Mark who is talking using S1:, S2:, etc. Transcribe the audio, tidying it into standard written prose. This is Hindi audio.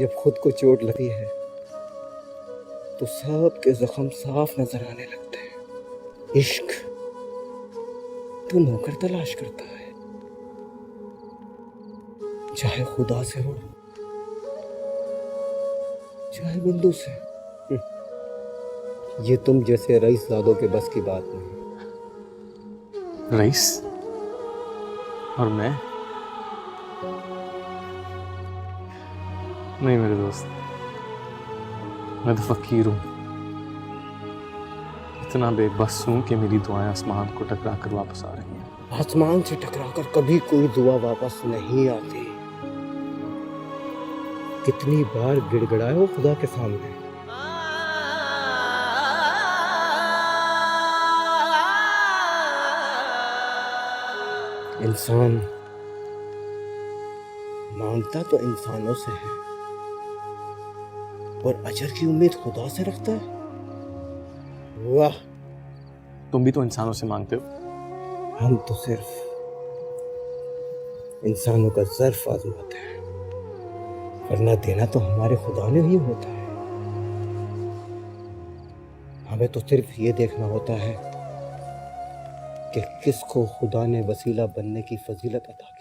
S1: जब खुद को चोट लगती है तो सब के जख्म साफ नजर आने लगते हैं। इश्क तो नौकर तलाश करता है, चाहे खुदा से हो चाहे बंदू से। ये तुम जैसे रईसजादों के बस की बात नहीं।
S2: रईस और मैं? नहीं मेरे दोस्त, मैं तो फकीर हूं, इतना बेबस हूं कि मेरी दुआएं आसमान को टकरा कर वापस आ रही हैं।
S1: आसमान से टकराकर कभी कोई दुआ वापस नहीं आती। कितनी बार गिड़गिड़ाए हो खुदा के सामने। इंसान मांगता तो इंसानों से है और अजर की उम्मीद खुदा से रखता है। वाह,
S2: तुम भी तो इंसानों से मांगते हो।
S1: हम तो सिर्फ इंसानों का ज़र्फ आजमाते हैं, वरना देना तो हमारे खुदा ने ही होता है। हमें तो सिर्फ ये देखना होता है कि किसको खुदा ने वसीला बनने की फजीलत अता की।